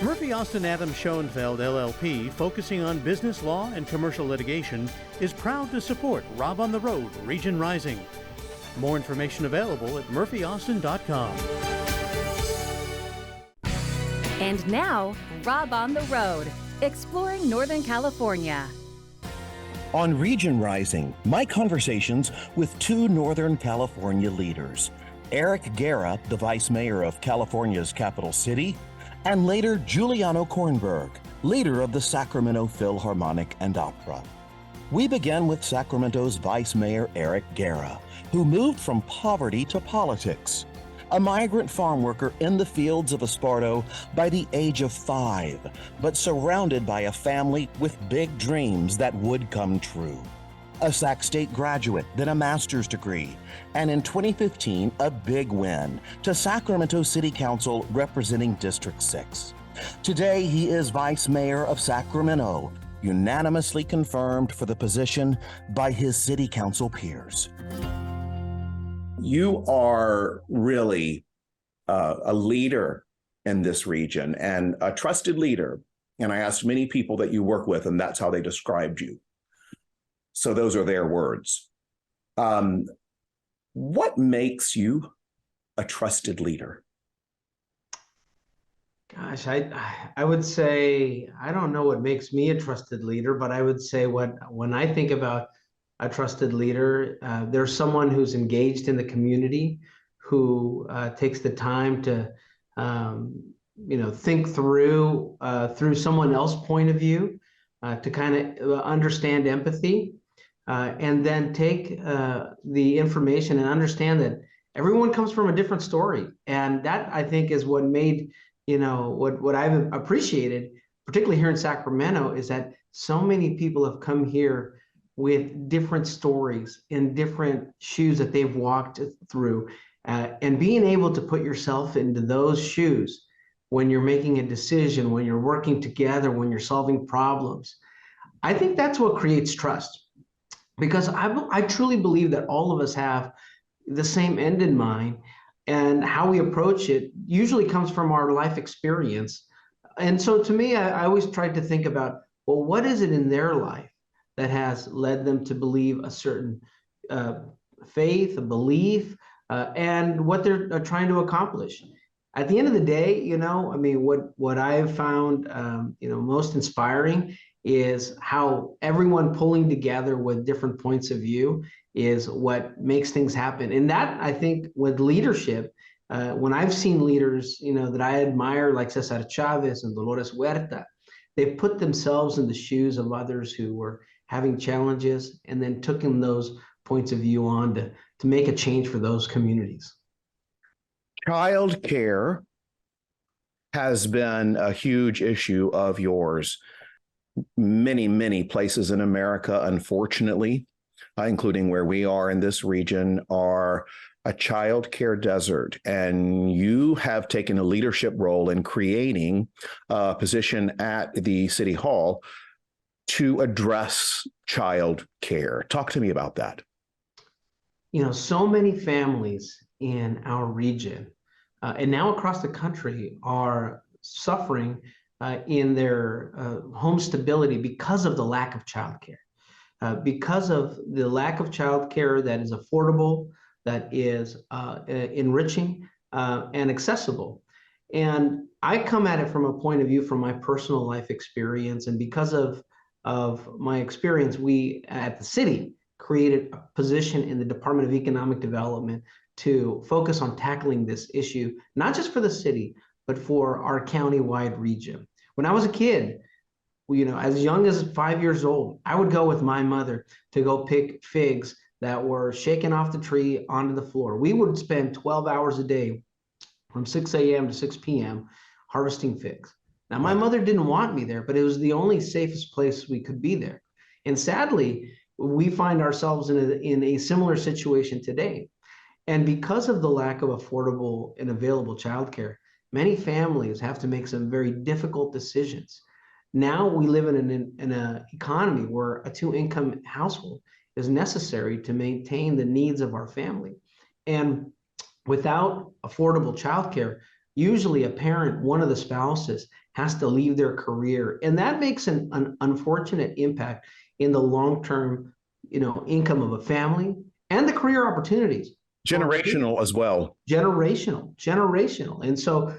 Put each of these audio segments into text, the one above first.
Murphy Austin Adams Schoenfeld LLP, focusing on business law and commercial litigation, is proud to support Rob on the Road, Region Rising. More information available at murphyaustin.com. And now, Rob on the Road, exploring Northern California. On Region Rising, my conversations with two Northern California leaders, Eric Guerra, the Vice Mayor of California's capital city, and later Giuliano Kornberg, leader of the Sacramento Philharmonic and Opera. We began with Sacramento's Vice Mayor Eric Guerra, who moved from poverty to politics. A migrant farm worker in the fields of Esparto by the age of 5, but surrounded by a family with big dreams that would come true. A Sac State graduate, then a master's degree, and in 2015, a big win to Sacramento City Council representing District 6. Today, he is Vice Mayor of Sacramento, unanimously confirmed for the position by his City Council peers. You are really a leader in this region and a trusted leader. And I asked many people that you work with, and that's how they described you. So those are their words. What makes you a trusted leader? Gosh, I would say, I don't know what makes me a trusted leader, but I would say when I think about a trusted leader, there's someone who's engaged in the community, who takes the time to think through someone else's point of view, to kind of understand empathy. And then take the information and understand that everyone comes from a different story. And that, I think, is what made, what I've appreciated, particularly here in Sacramento, is that so many people have come here with different stories in different shoes that they've walked through. And being able to put yourself into those shoes when you're making a decision, when you're working together, when you're solving problems, I think that's what creates trust. Because I truly believe that all of us have the same end in mind, and how we approach it usually comes from our life experience. And so to me, I always tried to think about, well, what is it in their life that has led them to believe a certain faith, a belief, and what they're trying to accomplish. At the end of the day, what I've found most inspiring is how everyone pulling together with different points of view is what makes things happen. And that, I think, with leadership, when I've seen leaders, that I admire, like Cesar Chavez and Dolores Huerta, they put themselves in the shoes of others who were having challenges and then took in those points of view on to make a change for those communities. Child care has been a huge issue of yours. Many, many places in America, unfortunately, including where we are in this region, are a child care desert. And you have taken a leadership role in creating a position at the City Hall to address child care. Talk to me about that. So many families in our region and now across the country are suffering in their home stability because of the lack of childcare, because of the lack of childcare that is affordable, that is enriching and accessible. And I come at it from a point of view from my personal life experience. And because of my experience, we at the city created a position in the Department of Economic Development to focus on tackling this issue, not just for the city, but for our county-wide region. When I was a kid, as young as 5 years old, I would go with my mother to go pick figs that were shaken off the tree onto the floor. We would spend 12 hours a day from 6 a.m. to 6 p.m. harvesting figs. Now, my mother didn't want me there, but it was the only safest place we could be there. And sadly, we find ourselves in a similar situation today. And because of the lack of affordable and available childcare, many families have to make some very difficult decisions. Now we live in an economy where a two-income household is necessary to maintain the needs of our family. And without affordable childcare, usually a parent, one of the spouses, has to leave their career, and that makes an unfortunate impact in the long-term, income of a family and the career opportunities. Generational as well. Generational. And so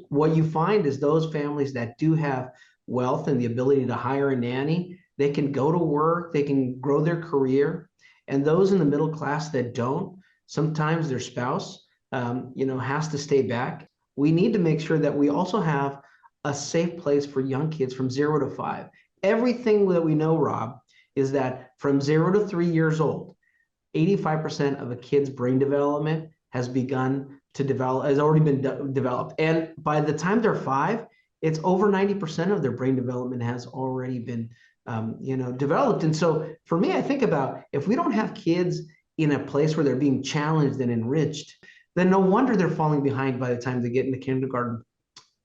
what you find is those families that do have wealth and the ability to hire a nanny, they can go to work, they can grow their career. And those in the middle class that don't, sometimes their spouse, has to stay back. We need to make sure that we also have a safe place for young kids from 0 to 5. Everything that we know, Rob, is that from 0 to 3 years old, 85% of a kid's brain development has already been developed. And by the time they're 5, it's over 90% of their brain development has already been, developed. And so for me, I think about, if we don't have kids in a place where they're being challenged and enriched, then no wonder they're falling behind by the time they get into kindergarten.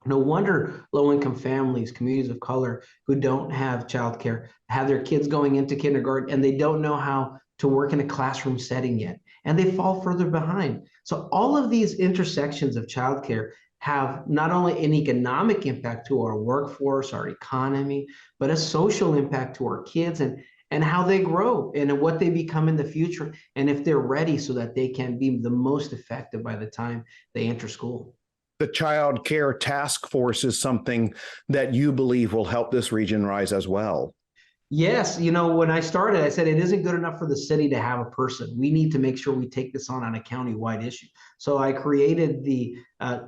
No wonder low-income families, communities of color who don't have childcare, have their kids going into kindergarten and they don't know how to work in a classroom setting yet, and they fall further behind. So all of these intersections of childcare have not only an economic impact to our workforce, our economy, but a social impact to our kids and how they grow and what they become in the future, and if they're ready so that they can be the most effective by the time they enter school. The Child Care Task Force is something that you believe will help this region rise as well. Yes, when I started, I said it isn't good enough for the city to have a person. We need to make sure we take this on a county-wide issue. So I created the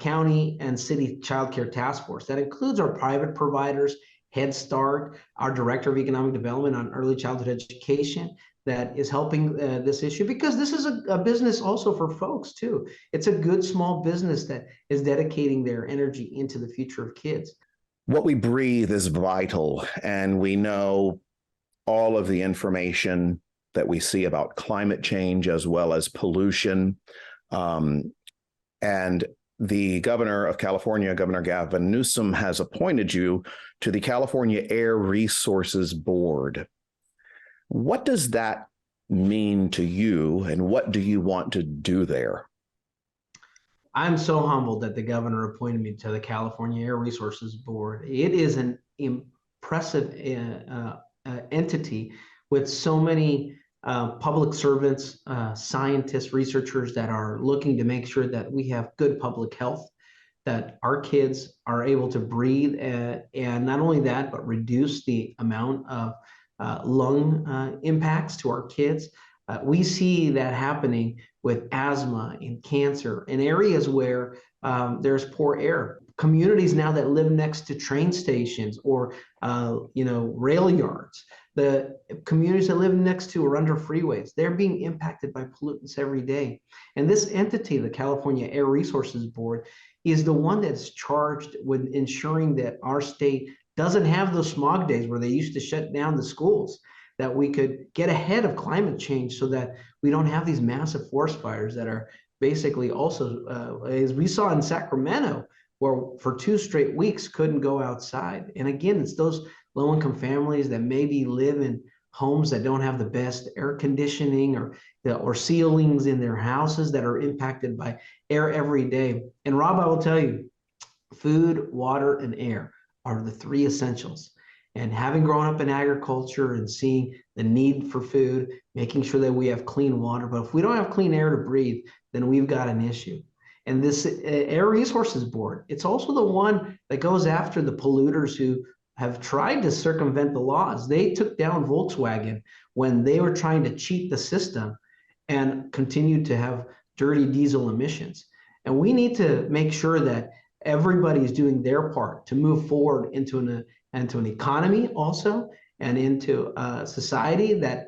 County and City Child Care Task Force. That includes our private providers, Head Start, our Director of Economic Development on Early Childhood Education, that is helping this issue, because this is a business also for folks too. It's a good small business that is dedicating their energy into the future of kids. What we breathe is vital, and we know all of the information that we see about climate change as well as pollution. And the governor of California, Governor Gavin Newsom, has appointed you to the California Air Resources Board. What does that mean to you, and what do you want to do there? I'm so humbled that the governor appointed me to the California Air Resources Board. It is an impressive entity with so many public servants, scientists, researchers that are looking to make sure that we have good public health, that our kids are able to breathe, and not only that, but reduce the amount of lung impacts to our kids. We see that happening with asthma and cancer in areas where there's poor air. Communities now that live next to train stations or rail yards, the communities that live next to or under freeways, they're being impacted by pollutants every day. And this entity, the California Air Resources Board, is the one that's charged with ensuring that our state doesn't have those smog days where they used to shut down the schools, that we could get ahead of climate change so that we don't have these massive forest fires that are basically also, as we saw in Sacramento, where for 2 straight weeks couldn't go outside. And again, it's those low-income families that maybe live in homes that don't have the best air conditioning or ceilings in their houses that are impacted by air every day. And Rob, I will tell you, food, water, and air are the 3 essentials. And having grown up in agriculture and seeing the need for food, making sure that we have clean water, but if we don't have clean air to breathe, then we've got an issue. And this Air Resources Board, it's also the one that goes after the polluters who have tried to circumvent the laws. They took down Volkswagen when they were trying to cheat the system and continued to have dirty diesel emissions. And we need to make sure that everybody is doing their part to move forward into an economy also, and into a society that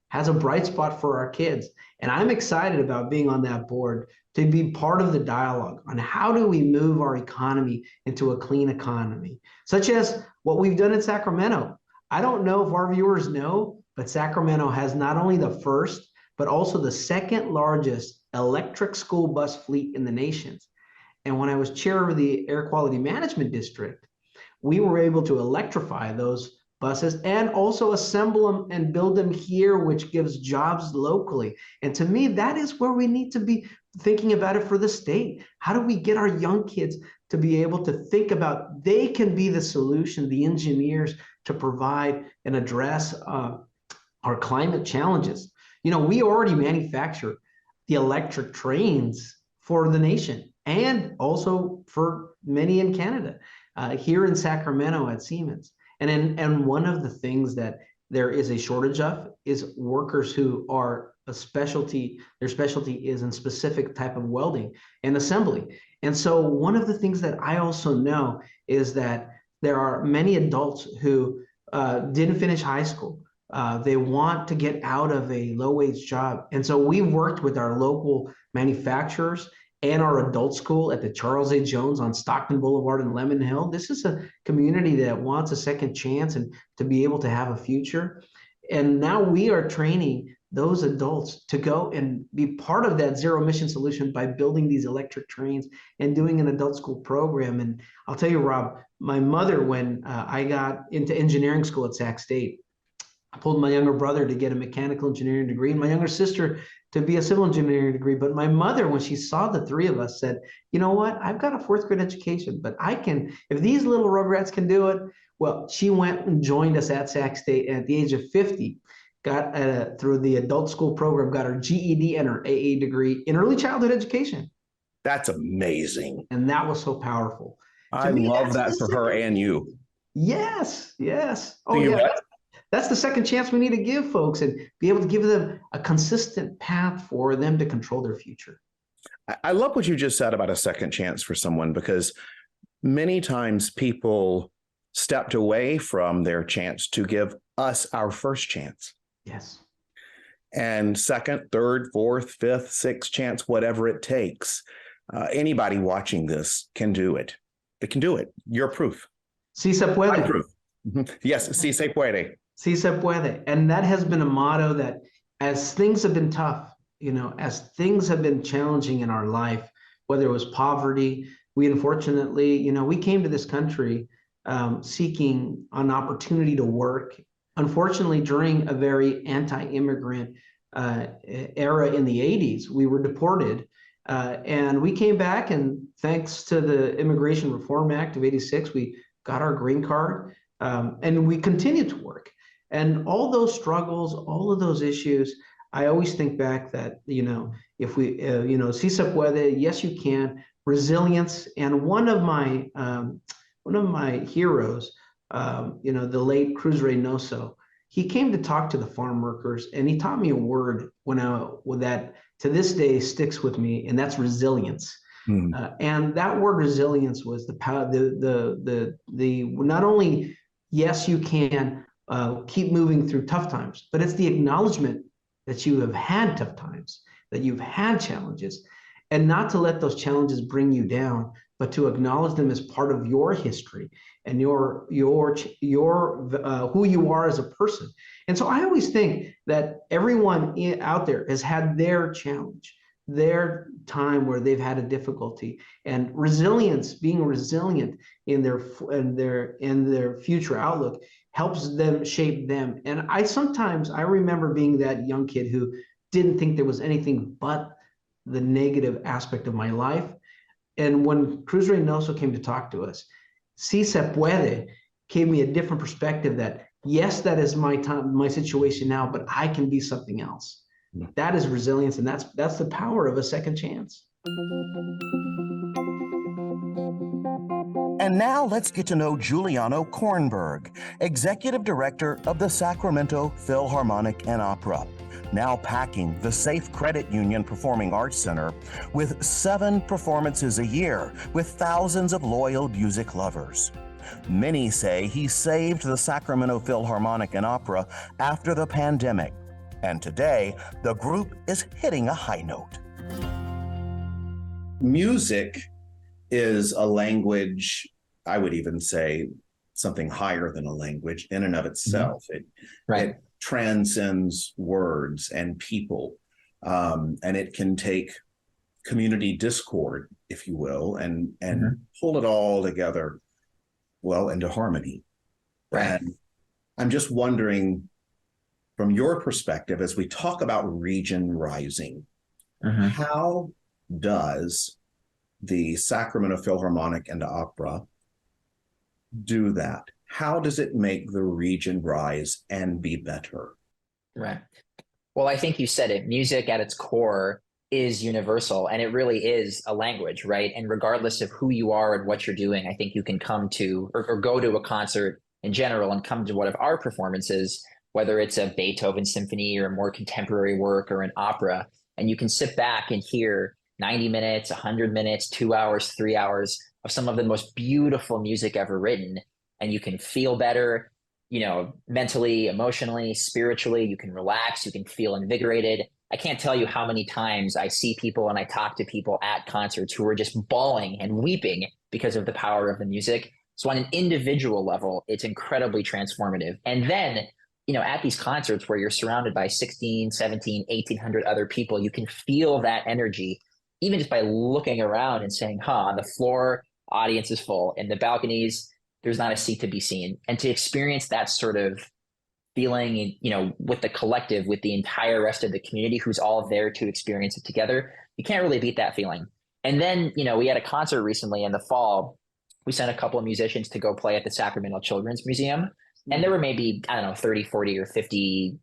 has a bright spot for our kids. And I'm excited about being on that board to be part of the dialogue on how do we move our economy into a clean economy, such as what we've done in Sacramento. I don't know if our viewers know, but Sacramento has not only the first, but also the second largest electric school bus fleet in the nation. And when I was chair of the Air Quality Management District, we were able to electrify those buses and also assemble them and build them here, which gives jobs locally. And to me, that is where we need to be thinking about it for the state. How do we get our young kids to be able to think about they can be the solution, the engineers to provide and address our climate challenges? You know, we already manufacture the electric trains for the nation and also for many in Canada, here in Sacramento at Siemens. And one of the things that there is a shortage of is workers who are their specialty is in specific type of welding and assembly. And so one of the things that I also know is that there are many adults who didn't finish high school. They want to get out of a low-wage job. And so we worked with our local manufacturers and our adult school at the Charles A. Jones on Stockton Boulevard in Lemon Hill. This is a community that wants a second chance and to be able to have a future. And now we are training those adults to go and be part of that zero emission solution by building these electric trains and doing an adult school program. And I'll tell you, Rob, my mother, when I got into engineering school at Sac State, I pulled my younger brother to get a mechanical engineering degree and my younger sister to be a civil engineering degree. But my mother, when she saw the three of us, said, you know what, I've got a fourth grade education, but I can, if these little rugrats can do it. Well, she went and joined us at Sac State, and at the age of 50, got through the adult school program, got her GED and her AA degree in early childhood education. That's amazing. And that was so powerful. I love that for her and you. Yes, yes. Oh, yeah. That's the second chance we need to give folks and be able to give them a consistent path for them to control their future. I love what you just said about a second chance for someone, because many times people stepped away from their chance to give us our first chance. Yes. And second, third, fourth, fifth, sixth chance, whatever it takes. Anybody watching this can do it. They can do it. You're proof. Sí se puede. I'm proof. Yes, sí se puede. Sí se puede. And that has been a motto that as things have been tough, you know, as things have been challenging in our life, whether it was poverty, we unfortunately, you know, we came to this country seeking an opportunity to work. Unfortunately, during a very anti-immigrant era in the 80s, we were deported. And we came back, and thanks to the Immigration Reform Act of 86, we got our green card, and we continued to work. And all those struggles, all of those issues, I always think back that, you know, if we, you know, sí se puede, yes, you can, resilience. And one of my heroes, you know, the late Cruz Reynoso, he came to talk to the farm workers, and he taught me a word that to this day sticks with me, and that's resilience. And that word resilience was the power, the not only yes, you can keep moving through tough times, but it's the acknowledgement that you have had tough times, that you've had challenges, and not to let those challenges bring you down, but to acknowledge them as part of your history and your who you are as a person. And so I always think that everyone out there has had their challenge, their time where they've had a difficulty, and resilience, being resilient in their future outlook helps them shape them. And I remember being that young kid who didn't think there was anything but the negative aspect of my life. And when Cruz Reynoso came to talk to us, sí se puede gave me a different perspective that, yes, that is my time, my situation now, but I can be something else. That is resilience, and that's the power of a second chance. And now let's get to know Giuliano Kornberg, Executive Director of the Sacramento Philharmonic and Opera, now packing the Safe Credit Union Performing Arts Center with 7 performances a year with thousands of loyal music lovers. Many say he saved the Sacramento Philharmonic and Opera after the pandemic, and today the group is hitting a high note. Music is a language, I would even say something higher than a language in and of itself. It transcends words and people, and it can take community discord, if you will, and pull it all together well into harmony. And I'm just wondering, from your perspective, as we talk about region rising, how does the Sacramento Philharmonic and Opera do that? How does it make the region rise and be better? Right. Well, I think you said it. Music at its core is universal, and it really is a language, right? And regardless of who you are and what you're doing, I think you can come to or go to a concert in general and come to one of our performances, whether it's a Beethoven symphony or a more contemporary work or an opera, and you can sit back and hear 90 minutes, 100 minutes, 2 hours, 3 hours of some of the most beautiful music ever written, and you can feel better, mentally, emotionally, spiritually. You can relax, you can feel invigorated. I can't tell you how many times I see people and I talk to people at concerts who are just bawling and weeping because of the power of the music. So on an individual level, it's incredibly transformative. And then, at these concerts where you're surrounded by 16, 17, 1,800 other people, you can feel that energy, even just by looking around and saying, on the floor, audience is full. In the balconies, there's not a seat to be seen. And to experience that sort of feeling, with the collective, with the entire rest of the community who's all there to experience it together, you can't really beat that feeling. And then, we had a concert recently in the fall. We sent a couple of musicians to go play at the Sacramento Children's Museum. And there were maybe, 30, 40 or 50,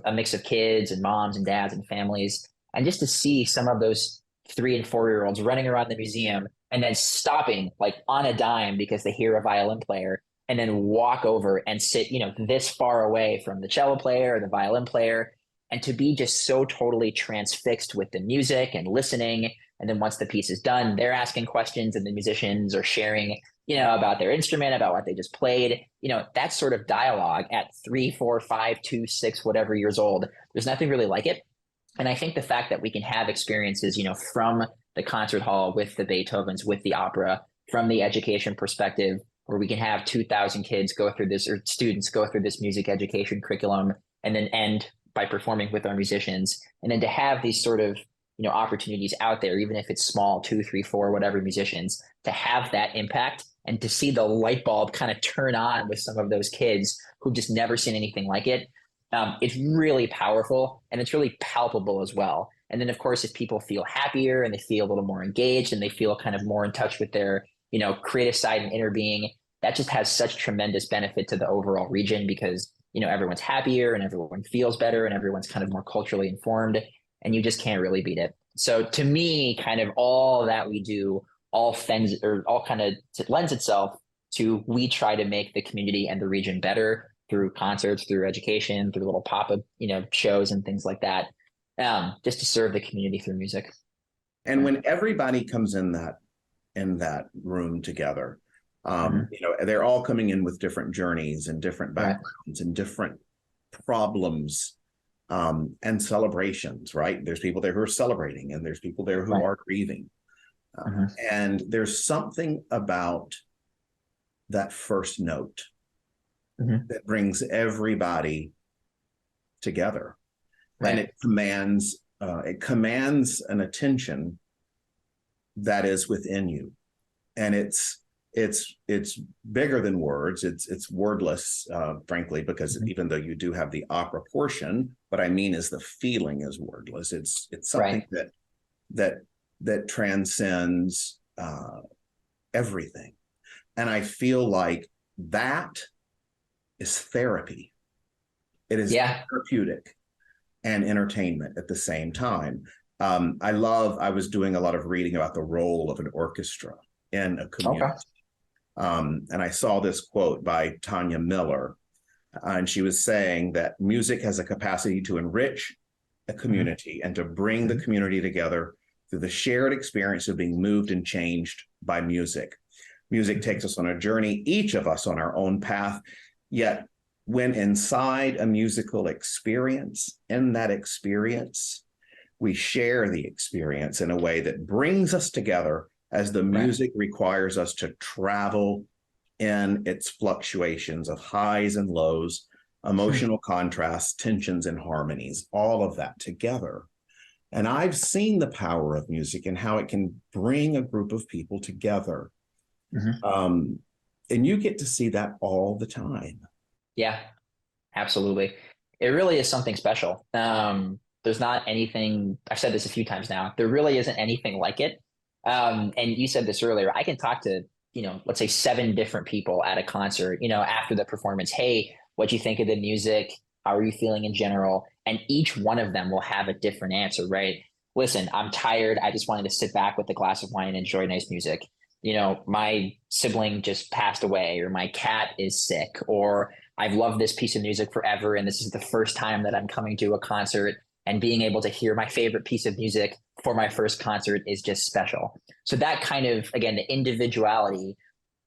a mix of kids and moms and dads and families. And just to see some of those 3 and 4-year-olds running around the museum and then stopping like on a dime because they hear a violin player, and then walk over and sit, this far away from the cello player or the violin player, and to be just so totally transfixed with the music and listening. And then once the piece is done, they're asking questions and the musicians are sharing, about their instrument, about what they just played. That sort of dialogue at 3, 4, 5, 2, 6, whatever years old, there's nothing really like it. And I think the fact that we can have experiences, from the concert hall with the Beethovens, with the opera, from the education perspective, where we can have 2,000 kids go through this, or students go through this music education curriculum, and then end by performing with our musicians. And then to have these sort of, opportunities out there, even if it's small, 2, 3, 4, whatever musicians, to have that impact and to see the light bulb kind of turn on with some of those kids who've just never seen anything like it. It's really powerful, and it's really palpable as well. And then, of course, if people feel happier and they feel a little more engaged and they feel kind of more in touch with their, creative side and inner being, that just has such tremendous benefit to the overall region because, everyone's happier and everyone feels better and everyone's kind of more culturally informed, and you just can't really beat it. So to me, kind of all that we do all kind of lends itself to, we try to make the community and the region better through concerts, through education, through little pop-up, shows and things like that, just to serve the community through music. And when everybody comes in that room together, they're all coming in with different journeys and different backgrounds and different problems and celebrations, right? There's people there who are celebrating, and there's people there who are grieving. And there's something about that first note that brings everybody together, and it commands an attention that is within you, and it's bigger than words. It's wordless, frankly, because even though you do have the opera portion, what I mean is the feeling is wordless. It's something that transcends everything, and I feel like that is therapy. It is therapeutic and entertainment at the same time. I was doing a lot of reading about the role of an orchestra in a community. And I saw this quote by Tanya Miller, and she was saying that music has a capacity to enrich a community and to bring the community together through the shared experience of being moved and changed by music. Music takes us on a journey, each of us on our own path, yet when inside a musical experience, in that experience, we share the experience in a way that brings us together, as the music requires us to travel in its fluctuations of highs and lows, emotional contrasts, tensions, and harmonies, all of that together. And I've seen the power of music and how it can bring a group of people together. And you get to see that all the time. Yeah. Absolutely. It really is something special. There's not anything, I've said this a few times now, there really isn't anything like it. And you said this earlier, I can talk to, let's say 7 different people at a concert, after the performance. Hey, what'd you think of the music? How are you feeling in general? And each one of them will have a different answer, right? Listen, I'm tired. I just wanted to sit back with a glass of wine and enjoy nice music. My sibling just passed away, or my cat is sick, or I've loved this piece of music forever, and this is the first time that I'm coming to a concert, and being able to hear my favorite piece of music for my first concert is just special. So that kind of, again, the individuality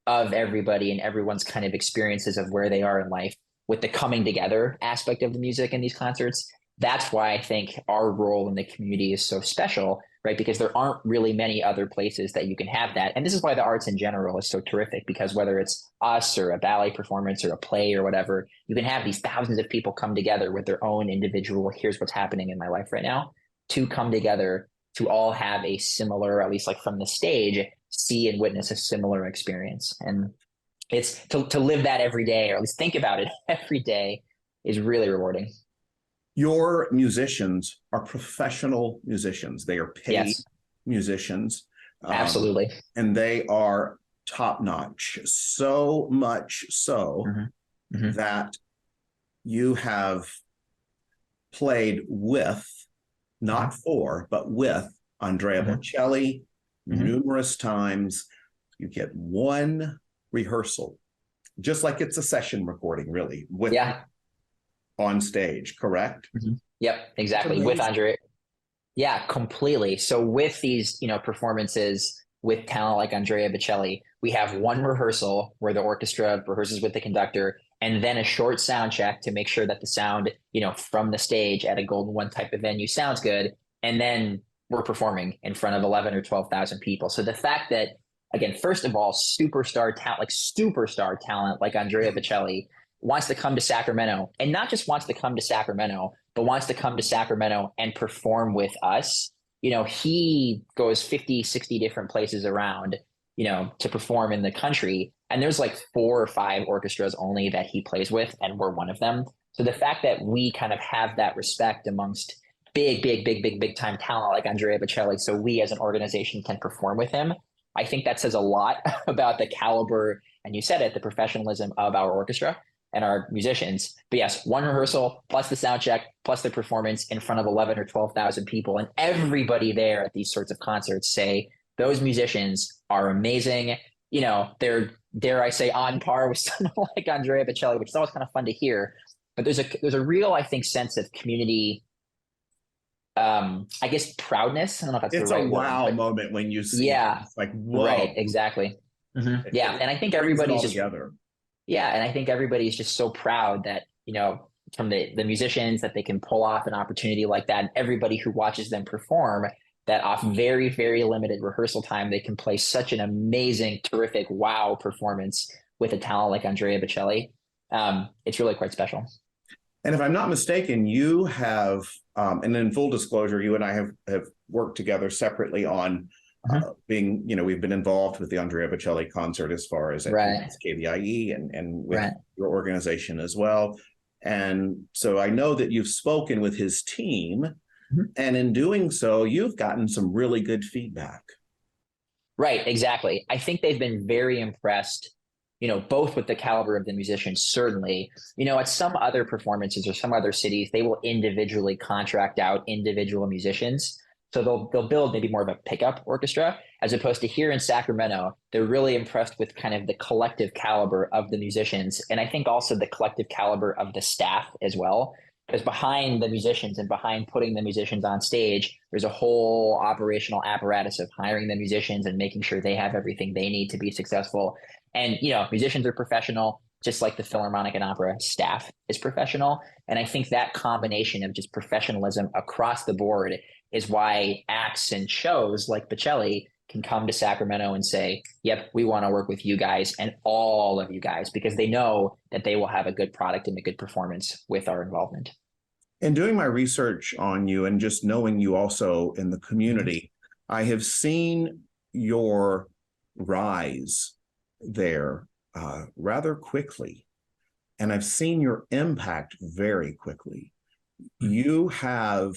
of everybody and everyone's kind of experiences of where they are in life with the coming together aspect of the music in these concerts, that's why I think our role in the community is so special, right? Because there aren't really many other places that you can have that. And this is why the arts in general is so terrific, because whether it's us or a ballet performance or a play or whatever, you can have these thousands of people come together with their own individual, here's what's happening in my life right now, to come together to all have a similar, at least like from the stage, see and witness a similar experience. And it's to live that every day, or at least think about it every day, is really rewarding. Your musicians are professional musicians. They are paid Yes, musicians. absolutely. And they are top notch. So much so that you have played with, not for, but with Andrea Bocelli numerous times. You get one rehearsal, just like it's a session recording, really, with on stage, correct? Yep, exactly. With Andrea. Yeah, completely. So with these, performances with talent like Andrea Bocelli, we have one rehearsal where the orchestra rehearses with the conductor, and then a short sound check to make sure that the sound, from the stage at a Golden One type of venue sounds good. And then we're performing in front of 11 or 12,000 people. So the fact that, again, first of all, superstar talent like Andrea Bocelli wants to come to Sacramento, and not just wants to come to Sacramento, but wants to come to Sacramento and perform with us. He goes 50, 60 different places around, to perform in the country. And there's like 4 or 5 orchestras only that he plays with, and we're one of them. So the fact that we kind of have that respect amongst big time talent like Andrea Bocelli, so we as an organization can perform with him, I think that says a lot about the caliber, and you said it, the professionalism of our orchestra and our musicians. But yes, one rehearsal plus the sound check plus the performance in front of 11 or 12,000 people, and everybody there at these sorts of concerts say those musicians are amazing. They're, dare I say, on par with someone like Andrea Bocelli, which is always kind of fun to hear. But there's a real, I think, sense of community. I guess proudness. I don't know if that's it's the right a wow word, moment when you see it. It's like, whoa. Right, exactly. Yeah, and I think everybody's just together. Yeah, and I think everybody's just so proud that, from the musicians, that they can pull off an opportunity like that. And everybody who watches them perform, that off very, very limited rehearsal time, they can play such an amazing, terrific, wow performance with a talent like Andrea Bocelli. It's really quite special. And if I'm not mistaken, you have, and in full disclosure, you and I have worked together separately on being, we've been involved with the Andrea Bocelli concert as far as KVIE and with your organization as well. And so I know that you've spoken with his team, and in doing so, you've gotten some really good feedback. Right, exactly. I think they've been very impressed, both with the caliber of the musicians, certainly. At some other performances or some other cities, they will individually contract out individual musicians. So they'll build maybe more of a pickup orchestra, as opposed to here in Sacramento, they're really impressed with kind of the collective caliber of the musicians. And I think also the collective caliber of the staff as well, because behind the musicians and behind putting the musicians on stage, there's a whole operational apparatus of hiring the musicians and making sure they have everything they need to be successful. And, musicians are professional, just like the Philharmonic and Opera staff is professional. And I think that combination of just professionalism across the board is why acts and shows like Bocelli can come to Sacramento and say, yep, we want to work with you guys and all of you guys, because they know that they will have a good product and a good performance with our involvement. In doing my research on you and just knowing you also in the community, I have seen your rise there rather quickly. and I've seen your impact very quickly. You have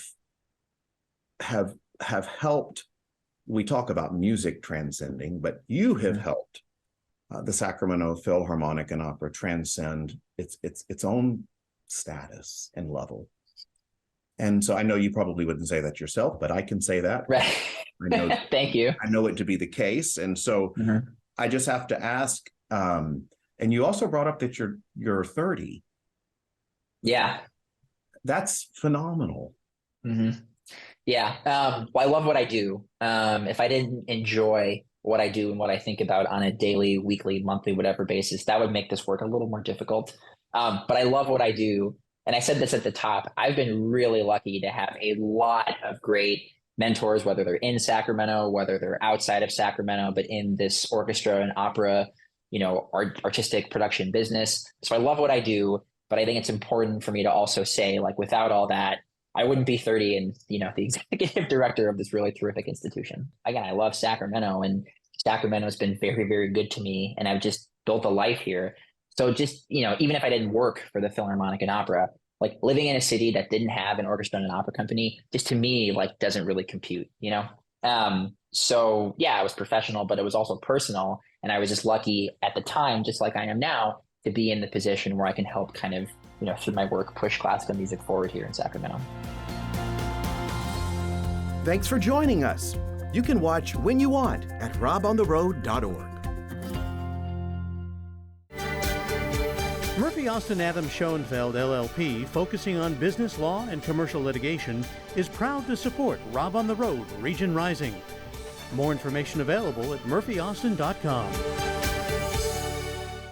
helped. We talk about music transcending, but you have helped the Sacramento Philharmonic and Opera transcend its own status and level. And so I know you probably wouldn't say that yourself, but I can say that. Right. I know, Thank you. I know it to be the case. And so I just have to ask, and you also brought up that you're 30. Yeah. That's phenomenal. Yeah. Well, I love what I do. If I didn't enjoy what I do and what I think about on a daily, weekly, monthly, whatever basis, that would make this work a little more difficult. But I love what I do. And I said this at the top, I've been really lucky to have a lot of great mentors, whether they're in Sacramento, whether they're outside of Sacramento, but in this orchestra and opera, artistic production business. So I love what I do, but I think it's important for me to also say, like, without all that, I wouldn't be 30 and, the executive director of this really terrific institution. Again, I love Sacramento, and Sacramento has been very, very good to me, and I've just built a life here. So just, even if I didn't work for the Philharmonic and Opera, like living in a city that didn't have an orchestra and an opera company, just to me, like, doesn't really compute, So yeah, it was professional, but it was also personal. And I was just lucky at the time, just like I am now, to be in the position where I can help kind of, through my work, push classical music forward here in Sacramento. Thanks for joining us. You can watch when you want at robontheroad.org. Murphy Austin Adams Schoenfeld LLP, focusing on business law and commercial litigation, is proud to support Rob on the Road, Region Rising. More information available at murphyaustin.com.